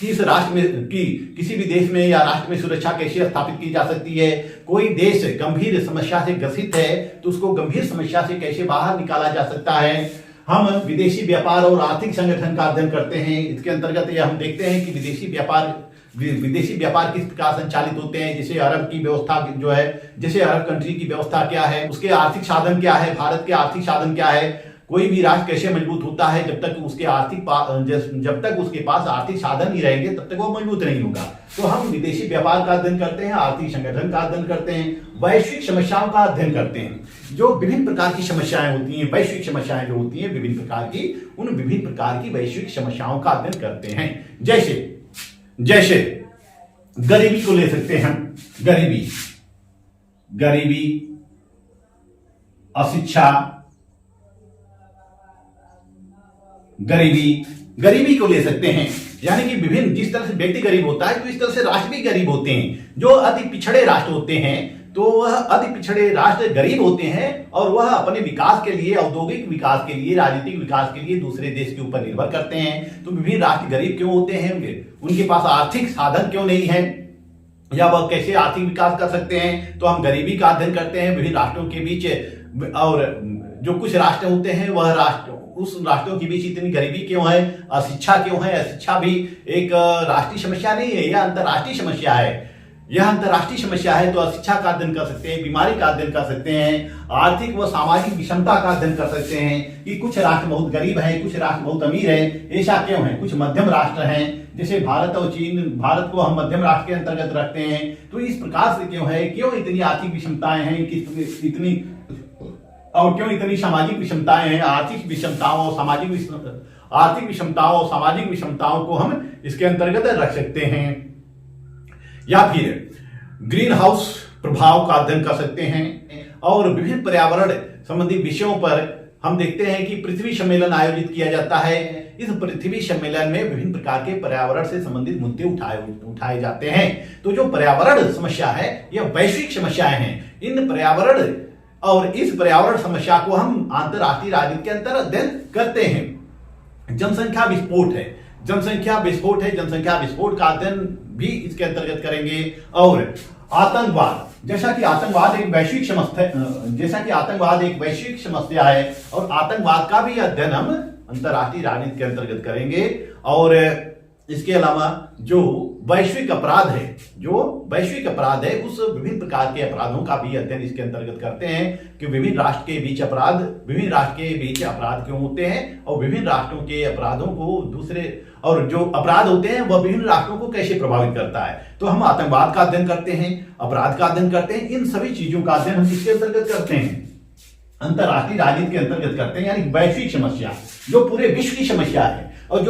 कि इस राष्ट्र में किसी भी देश में या राष्ट्र में सुरक्षा कैसे स्थापित की जा सकती है। कोई देश गंभीर समस्या से ग्रसित है तो उसको गंभीर समस्या से कैसे बाहर निकाला जा सकता है। हम विदेशी व्यापार और आर्थिक संगठन का अध्ययन करते हैं। इसके अंतर्गत ये हम देखते हैं कि विदेशी व्यापार किस प्रकार संचालित होते हैं। जैसे अरब की व्यवस्था जो है, जैसे अरब कंट्री की व्यवस्था क्या है, उसके आर्थिक साधन क्या है, भारत के आर्थिक साधन क्या है। कोई भी राष्ट्र कैसे मजबूत होता है? जब तक उसके पास आर्थिक साधन नहीं रहेंगे तब तक वो मजबूत नहीं होगा। तो हम विदेशी व्यापार का अध्ययन करते हैं, आर्थिक संगठन का अध्ययन करते हैं, वैश्विक समस्याओं का अध्ययन करते हैं। जो विभिन्न प्रकार की समस्याएं होती हैं, वैश्विक समस्याएं जो होती हैं विभिन्न प्रकार की, उन विभिन्न प्रकार की वैश्विक समस्याओं का अध्ययन करते हैं। जैसे गरीबी को ले सकते हैं हम। गरीबी, अशिक्षा, गरीबी को ले सकते हैं। यानी कि विभिन्न, जिस तरह से व्यक्ति गरीब होता है तो इस तरह से राष्ट्र भी गरीब होते हैं। जो अति पिछड़े राष्ट्र होते हैं तो वह अति पिछड़े राष्ट्र गरीब होते हैं और वह अपने विकास के लिए, औद्योगिक विकास के लिए, राजनीतिक विकास के लिए दूसरे देश के ऊपर निर्भर करते हैं। तो विभिन्न राष्ट्र गरीब क्यों होते हैं? उनके पास आर्थिक साधन क्यों नहीं है, या वह कैसे आर्थिक विकास कर सकते हैं? तो हम गरीबी का अध्ययन करते हैं विभिन्न राष्ट्रों के बीच। और जो कुछ राष्ट्र होते हैं उस राष्ट्रों के बीच इतनी गरीबी क्यों है, अशिक्षा क्यों है? अशिक्षा भी एक राष्ट्रीय समस्या नहीं है, यह अंतरराष्ट्रीय समस्या है। यह अंतरराष्ट्रीय समस्या है तो अशिक्षा का अध्ययन कर सकते हैं, बीमारी का अध्ययन कर सकते हैं, आर्थिक व सामाजिक विषमता का अध्ययन कर सकते हैं कि कुछ राष्ट्र बहुत गरीब हैं, कुछ राष्ट्र बहुत अमीर हैं। ऐसा क्यों है? कुछ मध्यम राष्ट्र हैं, जैसे भारत और चीन। भारत को हम मध्यम राष्ट्र के अंतर्गत रखते हैं। तो इस प्रकार से क्यों है, क्यों इतनी आर्थिक विषमताएं हैं, क्यों इतनी सामाजिक विषमताएं हैं? आर्थिक विषमताओं और सामाजिक विषमताओं को हम इसके अंतर्गत रख सकते हैं। या फिर ग्रीन हाउस प्रभाव का अध्ययन कर सकते हैं। और विभिन्न पर्यावरण संबंधी विषयों पर हम देखते हैं कि पृथ्वी सम्मेलन आयोजित किया जाता है। इस पृथ्वी सम्मेलन में विभिन्न प्रकार के पर्यावरण से संबंधित मुद्दे उठाए जाते हैं। तो जो पर्यावरण समस्या है यह वैश्विक समस्याएं हैं। इस पर्यावरण समस्या को हम अंतरराष्ट्रीय राजनीति के अंतर अध्ययन करते हैं। जनसंख्या विस्फोट का अध्ययन भी इसके अंतर्गत करेंगे। और आतंकवाद, जैसा कि आतंकवाद एक वैश्विक समस्या है और आतंकवाद का भी अध्ययन हम अंतरराष्ट्रीय राजनीति के अंतर्गत करेंगे। और इसके अलावा जो वैश्विक अपराध है उस विभिन्न प्रकार के अपराधों का भी अध्ययन इसके अंतर्गत करते हैं कि विभिन्न राष्ट्र के बीच अपराध क्यों होते हैं और विभिन्न राष्ट्रों के अपराधों को और जो अपराध होते हैं वह विभिन्न राष्ट्रों को कैसे प्रभावित करता है। तो हम आतंकवाद का अध्ययन करते हैं, अपराध का अध्ययन करते हैं। इन सभी चीजों का अध्ययन हम इसके अंतर्गत करते हैं। अंतरराष्ट्रीय राजनीति के अंतर्गत करते हैं, यानी वैश्विक समस्या जो पूरे विश्व की समस्या है और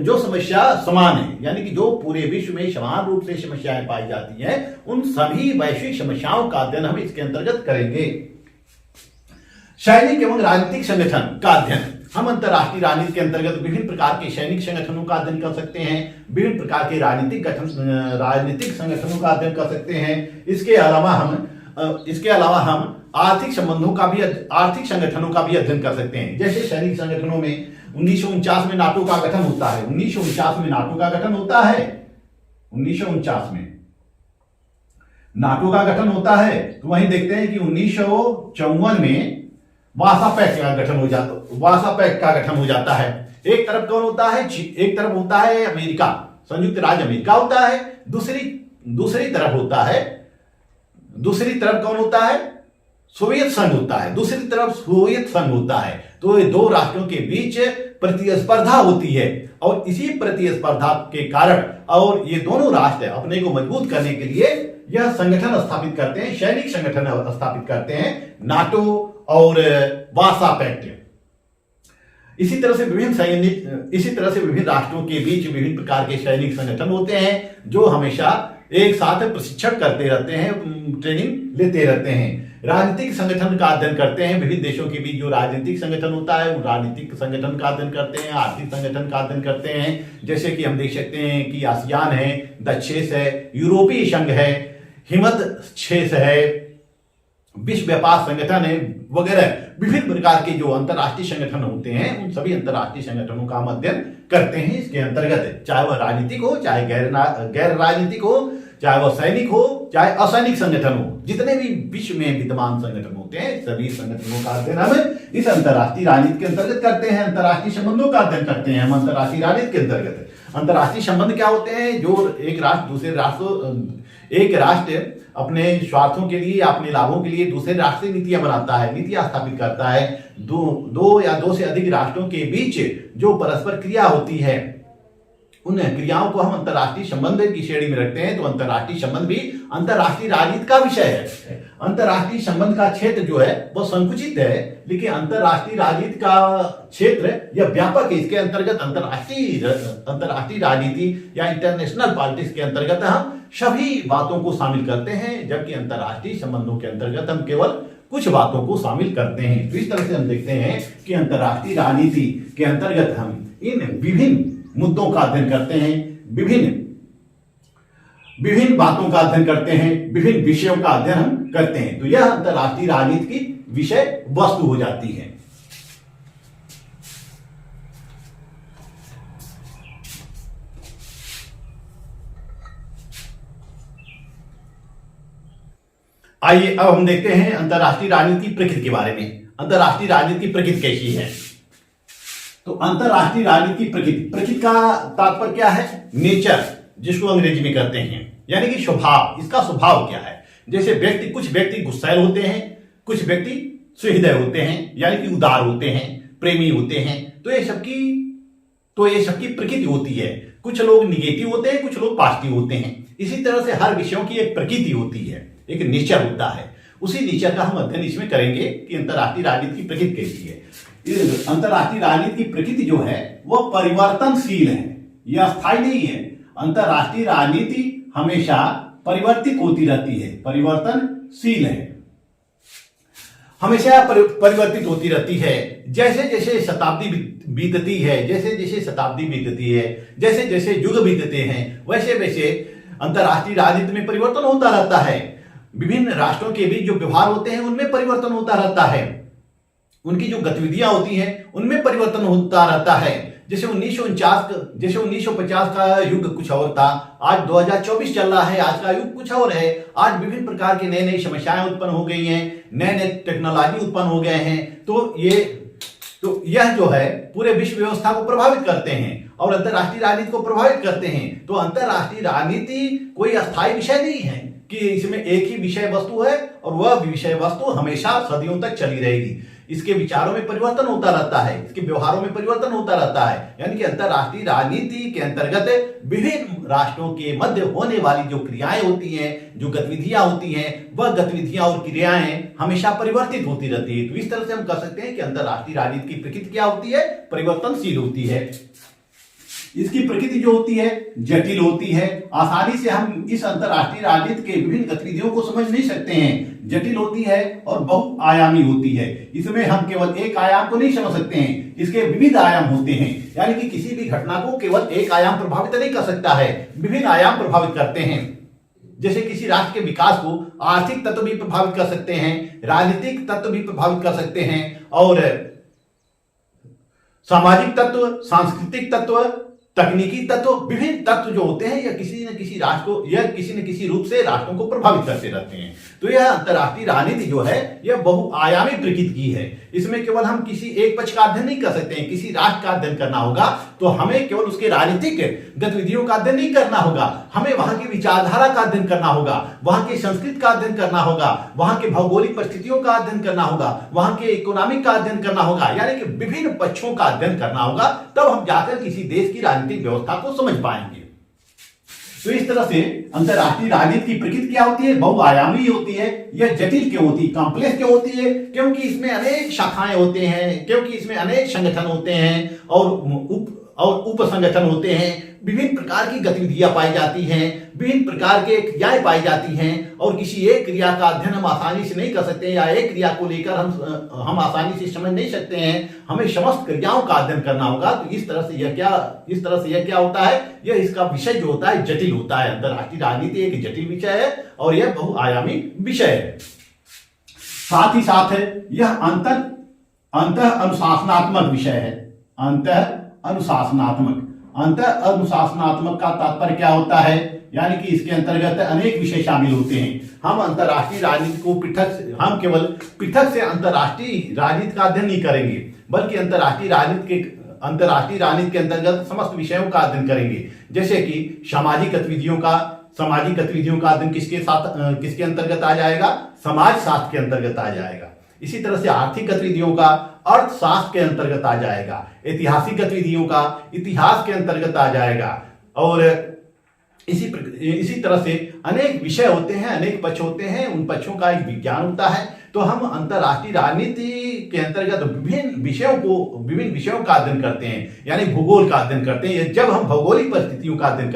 जो समस्या समान है, यानी कि जो पूरे विश्व में समान रूप से समस्याएं पाई जाती हैं, उन सभी वैश्विक समस्याओं का अध्ययन हम इसके अंतर्गत करेंगे। सैनिक एवं राजनीतिक संगठन का अध्ययन हम अंतरराष्ट्रीय राजनीति के अंतर्गत विभिन्न प्रकार के सैनिक संगठनों का अध्ययन कर सकते हैं, विभिन्न प्रकार के राजनीतिक संगठनों का अध्ययन कर सकते हैं। इसके अलावा हम आर्थिक संगठनों का भी अध्ययन कर सकते हैं। जैसे सैनिक संगठनों में 1949 में नाटो का गठन होता है। 1949 में नाटो का गठन होता है। 1949 में नाटो का गठन होता है। तो वहीं देखते हैं कि 1954 में वार्सा पैक्ट का गठन हो जाता है। एक तरफ कौन होता है? एक तरफ होता है अमेरिका, संयुक्त राज्य अमेरिका होता है। दूसरी तरफ कौन होता है? सोवियत संघ होता है। दूसरी तरफ सोवियत संघ होता है। तो ये दो राष्ट्रों के बीच प्रतिस्पर्धा होती है और इसी प्रतिस्पर्धा के कारण और ये दोनों राष्ट्र अपने को मजबूत करने के लिए यह संगठन स्थापित करते हैं, सैनिक संगठन स्थापित करते हैं, नाटो और वार्सा पैक्ट। इसी तरह से विभिन्न राष्ट्रों के बीच विभिन्न प्रकार के सैनिक संगठन होते हैं जो हमेशा एक साथ प्रशिक्षण करते रहते हैं, ट्रेनिंग लेते रहते हैं। राजनीतिक संगठन का अध्ययन करते हैं। विभिन्न देशों के बीच जो राजनीतिक संगठन होता है, राजनीतिक संगठन का अध्ययन करते हैं, आर्थिक संगठन का अध्ययन करते हैं। जैसे कि हम देख सकते हैं कि आसियान है, डच है, यूरोपीय संघ है, हिमद 6 है, विश्व व्यापार संगठन है वगैरह। विभिन्न प्रकार के जो अंतरराष्ट्रीय संगठन होते हैं उन सभी अंतरराष्ट्रीय संगठनों का हम अध्ययन करते हैं इसके अंतर्गत, चाहे वह राजनीतिक हो, चाहे गैर राजनीतिक हो, चाहे वह सैनिक हो, चाहे असैनिक संगठन हो। जितने भी विश्व में विद्यमान संगठन होते हैं सभी संगठनों का अध्ययन हम इस अंतरराष्ट्रीय राजनीति के अंतर्गत करते हैं। अंतरराष्ट्रीय संबंधों का अध्ययन करते हैं हम अंतरराष्ट्रीय राजनीति के अंतर्गत। अंतरराष्ट्रीय संबंध क्या होते हैं? जो एक राष्ट्र अपने स्वार्थों के लिए, अपने लाभों के लिए दूसरे राष्ट्र से नीतियां बनाता है, नीतियां स्थापित करता है। दो या दो से अधिक राष्ट्रों के बीच जो परस्पर क्रिया होती है उन क्रियाओं को हम अंतरराष्ट्रीय संबंध की श्रेणी में रखते हैं। तो अंतरराष्ट्रीय संबंध भी अंतरराष्ट्रीय राजनीति का विषय है। अंतरराष्ट्रीय संबंध का क्षेत्र जो है वो संकुचित है, लेकिन अंतरराष्ट्रीय राजनीति का क्षेत्र यह व्यापक है। इसके अंतर्गत अंतरराष्ट्रीय राजनीति या इंटरनेशनल पॉलिटिक्स के अंतर्गत हम सभी बातों को शामिल करते हैं, जबकि अंतरराष्ट्रीय संबंधों के अंतर्गत हम केवल कुछ बातों को शामिल करते हैं। तो इस तरह से हम देखते हैं कि अंतरराष्ट्रीय राजनीति के अंतर्गत हम इन विभिन्न मुद्दों का अध्ययन करते हैं, विभिन्न बातों का अध्ययन करते हैं, विभिन्न विषयों का अध्ययन हम करते हैं। तो यह अंतरराष्ट्रीय राजनीति की विषय वस्तु हो जाती है। आइए अब हम देखते हैं अंतरराष्ट्रीय राजनीति प्रकृति के बारे में। अंतरराष्ट्रीय राजनीति प्रकृति कैसी है? तो अंतरराष्ट्रीय राजनीति प्रकृति का तात्पर्य क्या है? नेचर, जिसको अंग्रेजी में कहते हैं, यानी कि स्वभाव। इसका स्वभाव क्या है? जैसे कुछ व्यक्ति गुस्सैल होते हैं, कुछ व्यक्ति सुहृदय होते हैं, यानी कि उदार होते हैं, प्रेमी होते हैं। तो ये सबकी प्रकृति होती है। कुछ लोग निगेटिव होते हैं, कुछ लोग पॉजिटिव होते हैं। इसी तरह से हर विषयों की एक प्रकृति होती है, एक नेचर होता है। उसी नेचर का हम अध्ययन इसमें करेंगे कि अंतरराष्ट्रीय राजनीति की प्रकृति कैसी है। अंतरराष्ट्रीय राजनीति की प्रकृति जो है वह परिवर्तनशील है, यह अस्थायी नहीं है। अंतरराष्ट्रीय राजनीति हमेशा परिवर्तित होती रहती है, परिवर्तनशील है, हमेशा परिवर्तित होती रहती है। जैसे जैसे शताब्दी बीतती है, जैसे जैसे युग बीतते हैं, वैसे वैसे अंतरराष्ट्रीय राजनीति में परिवर्तन होता रहता है। विभिन्न राष्ट्रों के बीच जो व्यवहार होते हैं उनमें परिवर्तन होता रहता है। उनकी जो गतिविधियां होती हैं उनमें परिवर्तन होता रहता है। जैसे 1950 का युग कुछ और था, आज 2024 चल रहा है, आज का युग कुछ और है। आज विभिन्न प्रकार की नई समस्याएं उत्पन्न हो गई हैं, नए टेक्नोलॉजी उत्पन्न हो गए हैं। तो यह जो है पूरे विश्व व्यवस्था को प्रभावित करते हैं और अंतरराष्ट्रीय राजनीति को प्रभावित करते हैं। तो अंतरराष्ट्रीय राजनीति कोई अस्थायी विषय नहीं है कि इसमें एक ही विषय वस्तु है और वह विषय वस्तु हमेशा सदियों तक चली रहेगी। इसके विचारों में परिवर्तन होता रहता है, इसके व्यवहारों में परिवर्तन होता रहता है। यानी कि अंतरराष्ट्रीय राजनीति के अंतर्गत विभिन्न राष्ट्रों के मध्य होने वाली जो क्रियाएं होती हैं, जो गतिविधियां होती हैं, वह गतिविधियां और क्रियाएं हमेशा परिवर्तित होती रहती है। तो इस तरह से हम कह सकते हैं कि अंतरराष्ट्रीय राजनीति की प्रकृति क्या होती है? परिवर्तनशील होती है। इसकी प्रकृति जो होती है जटिल होती है। आसानी से हम इस अंतरराष्ट्रीय राजनीति के विभिन्न गतिविधियों को समझ नहीं सकते हैं। जटिल होती है और बहुआयामी होती है। इसमें हम केवल एक आयाम को नहीं समझ सकते हैं, इसके विविध आयाम होते हैं। यानी कि किसी भी घटना को केवल एक आयाम प्रभावित नहीं कर सकता है, विभिन्न आयाम प्रभावित करते हैं। जैसे किसी राष्ट्र के विकास को आर्थिक तत्व भी प्रभावित कर सकते हैं, राजनीतिक तत्व भी प्रभावित कर सकते हैं, और सामाजिक तत्व, सांस्कृतिक तत्व, तकनीकी तत्व, विभिन्न तत्व जो होते हैं, यह किसी न किसी राष्ट्र को, यह किसी न किसी रूप से राष्ट्रों को प्रभावित करते रहते हैं। तो यह अंतरराष्ट्रीय राजनीति जो है यह बहुआयामी प्रकृति की है। इसमें केवल हम किसी एक पक्ष का अध्ययन नहीं कर सकते हैं। किसी राष्ट्र का अध्ययन करना होगा तो हमें केवल उसके राजनीतिक गतिविधियों का अध्ययन नहीं करना होगा, हमें वहां की विचारधारा का अध्ययन करना होगा, वहां की संस्कृति का अध्ययन करना होगा, वहां के भौगोलिक परिस्थितियों का अध्ययन करना होगा, वहां के इकोनॉमिक का अध्ययन करना होगा। यानी कि विभिन्न पक्षों का अध्ययन करना होगा, तब हम जाकर किसी देश की राजनीतिक व्यवस्था को समझ पाएंगे। तो इस तरह से अंतरराष्ट्रीय राजनीति की प्रकृति क्या होती है? बहुआयामी होती है। यह जटिल क्यों होती है, कॉम्प्लेक्स क्यों होती है? क्योंकि इसमें अनेक शाखाएं होते हैं, क्योंकि इसमें अनेक संगठन होते हैं और उप संगठन होते हैं। विभिन्न प्रकार की गतिविधियां पाई जाती हैं, विभिन्न प्रकार के क्रियाएं पाई जाती हैं, और किसी एक क्रिया का अध्ययन हम आसानी से नहीं कर सकते, या एक क्रिया को लेकर हम आसानी से समझ नहीं सकते हैं। हमें समस्त क्रियाओं का अध्ययन करना होगा। तो इस तरह से यह क्या होता है? यह इसका विषय जो होता है जटिल होता है। अंतरराष्ट्रीय राजनीति एक जटिल विषय है और यह बहुआयामी विषय है। साथ ही साथ यह अंत अनुशासनात्मक विषय है। अंत अनुशासनात्मक का तात्पर्य क्या होता है? यानी कि इसके अंतर्गत अनेक विषय शामिल होते हैं। हम अंतरराष्ट्रीय राजनीति को हम केवल पृथक से अंतरराष्ट्रीय राजनीति का अध्ययन नहीं करेंगे, बल्कि अंतरराष्ट्रीय राजनीति के अंतर्गत समस्त विषयों का अध्ययन करेंगे। जैसे कि सामाजिक गतिविधियों का अध्ययन किसके अंतर्गत आ जाएगा? समाज शास्त्र के अंतर्गत आ जाएगा। इसी तरह से आर्थिक गतिविधियों का अर्थशास्त्र के अंतर्गत आ जाएगा। ऐतिहासिक गतिविधियों का इतिहास के अंतर्गत आ जाएगा। और इसी तरह से अनेक विषय होते हैं, अनेक पक्ष होते हैं, उन पक्षों का एक विज्ञान होता है। तो हम अंतरराष्ट्रीय राजनीति के अंतर्गत विभिन्न विषयों का अध्ययन करते हैं, यानी भूगोल का अध्ययन करते हैं। जब हम भौगोलिक परिस्थितियों का अध्ययन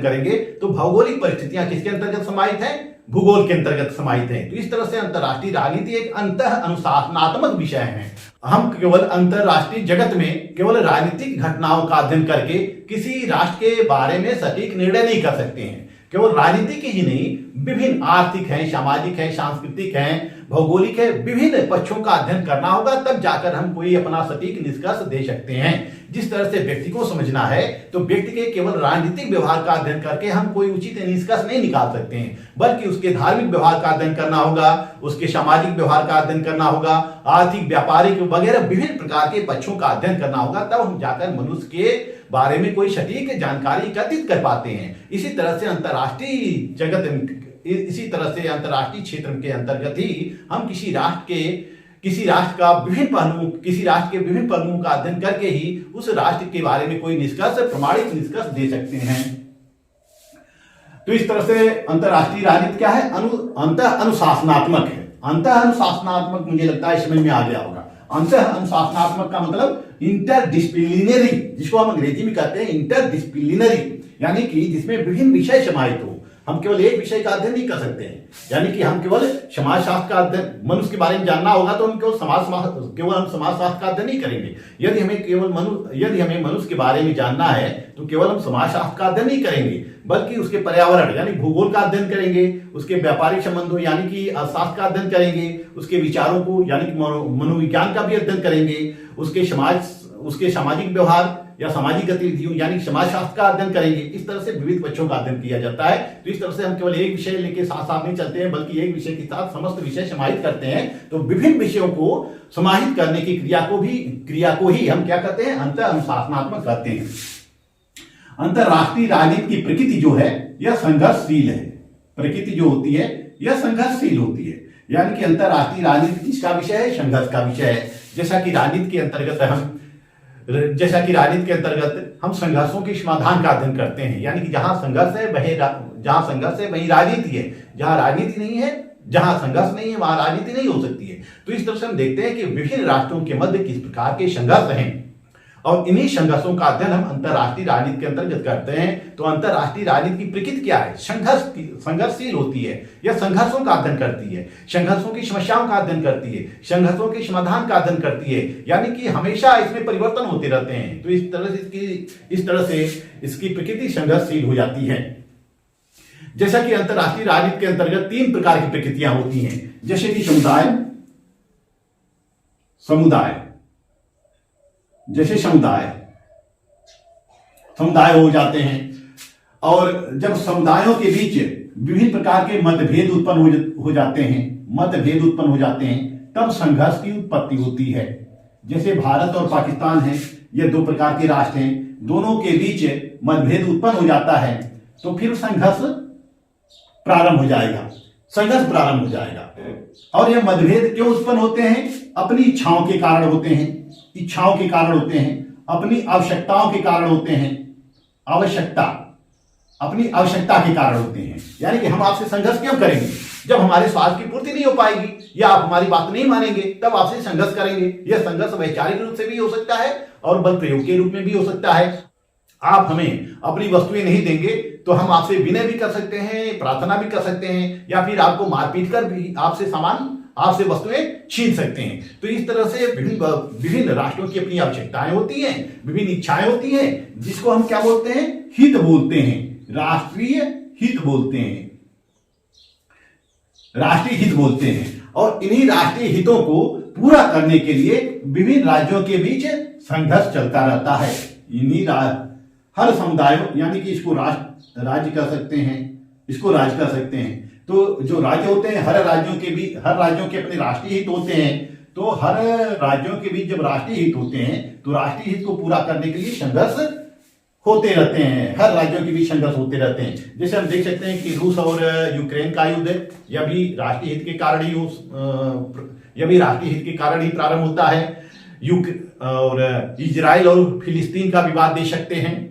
करेंगे तो भौगोलिक परिस्थितियां किसके अंतर्गत समाहित हैं? भूगोल के अंतर्गत समाहित हैं। तो इस तरह से अंतरराष्ट्रीय राजनीति एक अंतः अनुशासनात्मक विषय है। हम केवल अंतरराष्ट्रीय जगत में केवल राजनीतिक घटनाओं का अध्ययन करके किसी राष्ट्र के बारे में सटीक निर्णय नहीं कर सकते हैं। केवल राजनीतिक ही नहीं, विभिन्न आर्थिक हैं, सामाजिक हैं, सांस्कृतिक हैं, भौगोलिक है, विभिन्न पक्षों का अध्ययन करना होगा, तब जाकर हम कोई अपना सटीक निष्कर्ष दे सकते हैं। जिस तरह से व्यक्ति को समझना है, तो व्यक्ति के केवल राजनीतिक व्यवहार का अध्ययन करके हम कोई उचित निष्कर्ष नहीं निकाल सकते हैं, बल्कि उसके धार्मिक व्यवहार का अध्ययन करना होगा, उसके सामाजिक व्यवहार का अध्ययन करना होगा, आर्थिक, व्यापारिक वगैरह विभिन्न प्रकार के पक्षों का अध्ययन करना होगा, तब हम जाकर मनुष्य के बारे में कोई सटीक जानकारी एकत्रित कर पाते हैं। इसी तरह से अंतरराष्ट्रीय क्षेत्र के अंतर्गत ही हम किसी राष्ट्र के विभिन्न पहलुओं का अध्ययन करके ही उस राष्ट्र के बारे में कोई प्रमाणिक निष्कर्ष दे सकते हैं। तो इस तरह से अंतरराष्ट्रीय राजनीति क्या है? अंतः अनुशासनात्मक है। अंतः अनुशासनात्मक मुझे लगता है समझ में आ गया होगा। अंतः अनुशासनात्मक का मतलब इंटरडिसिप्लिनरी, जिसको हम अंग्रेजी में कहते हैं इंटरडिसिप्लिनरी, यानी कि जिसमें विभिन्न विषय समाहित हो। हम केवल एक विषय का अध्ययन नहीं कर सकते हैं। यानी कि हम केवल समाजशास्त्र का अध्ययन, मनुष्य के बारे में जानना होगा तो हम केवल समाजशास्त्र का अध्ययन नहीं करेंगे। यदि हमें मनुष्य के बारे में जानना है तो केवल हम समाजशास्त्र का अध्ययन नहीं करेंगे, बल्कि उसके पर्यावरण यानी भूगोल का अध्ययन करेंगे, उसके व्यापारिक संबंधों यानी कि अर्थशास्त्र का अध्ययन करेंगे, उसके विचारों को यानी कि मनोविज्ञान का भी अध्ययन करेंगे, उसके सामाजिक व्यवहार या सामाजिक गतिविधियों यानी समाजशास्त्र का अध्ययन करेंगे। इस तरह से विविध पक्षों का अध्ययन किया जाता है। तो इस तरह से हम केवल एक विषय लेके साथ साथ नहीं चलते हैं, बल्कि एक विषय के साथ समस्त विषय समाहित करते हैं। तो विभिन्न विषयों को समाहित करने की क्रिया को ही हम क्या कहते हैं? अंतः अनुशासनात्मक कहते हैं। अंतरराष्ट्रीय राजनीति की प्रकृति जो है यह संघर्षशील है। प्रकृति जो होती है यह संघर्षशील होती है। यानी कि अंतरराष्ट्रीय राजनीति किसका विषय है? संघर्ष का विषय है। जैसा कि राजनीति के अंतर्गत हम संघर्षों के समाधान का अध्ययन करते हैं, यानी कि जहां संघर्ष है वहीं राजनीति है, जहां राजनीति नहीं है, जहां संघर्ष नहीं है वहां राजनीति नहीं हो सकती है। तो इस तरह से हम देखते हैं कि विभिन्न राष्ट्रों के मध्य किस प्रकार के संघर्ष हैं और इन्हीं संघर्षों का अध्ययन हम अंतरराष्ट्रीय राजनीति के अंतर्गत करते हैं। तो अंतरराष्ट्रीय राजनीति की प्रकृति क्या है? संघर्षशील होती है, यह संघर्षों का अध्ययन करती है, संघर्षों की समस्याओं का अध्ययन करती है, संघर्षों के समाधान का अध्ययन करती है, यानी कि हमेशा इसमें परिवर्तन होते रहते हैं। तो इस तरह से इसकी प्रकृति संघर्षशील हो जाती है। जैसा कि अंतरराष्ट्रीय राजनीति के अंतर्गत 3 प्रकार की प्रकृतियां होती हैं, जैसे कि समुदाय हो जाते हैं। और जब समुदायों के बीच विभिन्न प्रकार के मतभेद उत्पन्न हो जाते हैं, तब संघर्ष की उत्पत्ति होती है। जैसे भारत और पाकिस्तान है, ये 2 प्रकार के राष्ट्र हैं, दोनों के बीच मतभेद उत्पन्न हो जाता है, तो फिर संघर्ष प्रारंभ हो जाएगा। और ये मतभेद क्यों उत्पन्न होते हैं? अपनी इच्छाओं के कारण होते हैं, अपनी आवश्यकताओं के कारण होते हैं, अपनी आवश्यकता के कारण होते हैं। यानी कि हम आपसे संघर्ष क्यों करेंगे? जब हमारे स्वार्थ की पूर्ति नहीं हो पाएगी या आप हमारी बात नहीं मानेंगे, तब आपसे संघर्ष करेंगे। यह संघर्ष वैचारिक रूप से भी हो सकता है और बल प्रयोग के रूप में भी हो सकता है। आप हमें अपनी वस्तुएं नहीं देंगे तो हम आपसे विनय भी कर सकते हैं, प्रार्थना भी कर सकते हैं, या फिर आपको मारपीट कर भी आपसे वस्तुएं छीन सकते हैं। तो इस तरह से विभिन्न राष्ट्रों की अपनी आवश्यकताएं होती हैं, विभिन्न इच्छाएं होती हैं, जिसको हम क्या बोलते हैं? हित बोलते हैं, राष्ट्रीय हित बोलते हैं। और इन्हीं राष्ट्रीय हितों को पूरा करने के लिए विभिन्न राज्यों के बीच संघर्ष चलता रहता है। हर समुदाय, यानी कि इसको राज्य कर सकते हैं, इसको राज्य कर सकते हैं। तो जो राज्य होते हैं, हर राज्यों के अपने राष्ट्रीय हित होते हैं। तो हर राज्यों के बीच जब राष्ट्रीय हित होते हैं तो राष्ट्रीय हित को पूरा करने के लिए संघर्ष होते रहते हैं, हर राज्यों के बीच संघर्ष होते रहते हैं। जैसे हम देख सकते हैं कि रूस और यूक्रेन का युद्ध, यह भी राष्ट्रीय हित के कारण ही प्रारंभ होता है। और इजराइल और फिलिस्तीन का विवाद देख सकते हैं,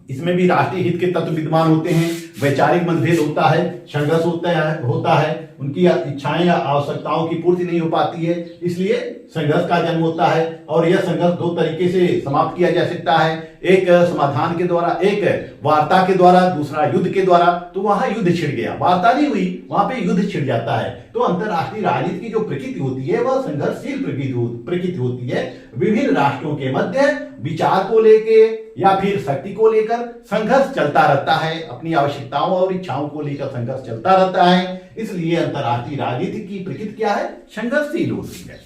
इसमें भी राष्ट्रीय हित के तत्व विद्यमान होते हैं, वैचारिक मतभेद होता है, संघर्ष होता है, उनकी इच्छाएं या आवश्यकताओं की पूर्ति नहीं हो पाती है, इसलिए संघर्ष का जन्म होता है। और यह संघर्ष 2 तरीके से समाप्त किया जा सकता है, एक समाधान के द्वारा, एक वार्ता के द्वारा, दूसरा युद्ध के द्वारा। तो वहां युद्ध छिड़ गया, वार्ता नहीं हुई, वहां पे युद्ध छिड़ जाता है। तो अंतरराष्ट्रीय राजनीति की जो प्रकृति होती है वह संघर्षशील प्रकृति होती है। विभिन्न राष्ट्रों के मध्य विचार को लेके या फिर शक्ति को लेकर संघर्ष चलता रहता है, अपनी आवश्यकताओं और इच्छाओं को लेकर संघर्ष चलता रहता है। इसलिए अंतरराष्ट्रीय राजनीति की प्रकृति क्या है? संघर्षशील होती है।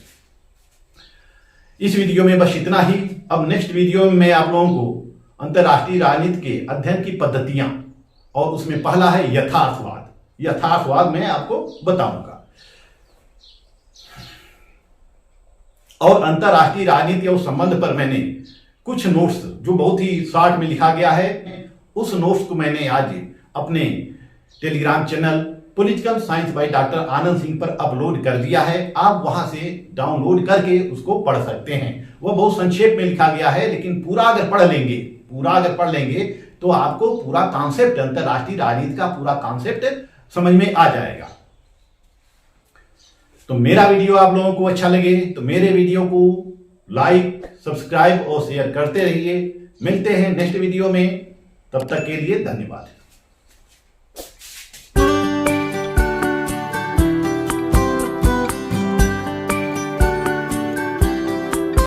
इस वीडियो में बस इतना ही। अब नेक्स्ट वीडियो में मैं आप लोगों को अंतरराष्ट्रीय राजनीति के अध्ययन की पद्धतियां, और उसमें पहला है यथार्थवाद मैं आपको बताऊंगा। और अंतरराष्ट्रीय राजनीति और संबंध पर मैंने कुछ नोट्स जो बहुत ही शॉर्ट में लिखा गया है, उस नोट्स को मैंने आज अपने Telegram channel political science by doctor Anand Singh पर अपलोड कर दिया है। आप वहां से डाउनलोड करके उसको पढ़ सकते हैं। वह बहुत संक्षेप में लिखा गया है, लेकिन पूरा अगर पढ़ लेंगे तो आपको पूरा कॉन्सेप्ट, अंतरराष्ट्रीय राजनीति का पूरा कॉन्सेप्ट समझ में आ जाएगा। तो मेरा वीडियो आप लोगों को अच्छा लगे तो मेरे वीडियो को लाइक, सब्सक्राइब और शेयर करते रहिए। मिलते हैं नेक्स्ट वीडियो में, तब तक के लिए धन्यवाद।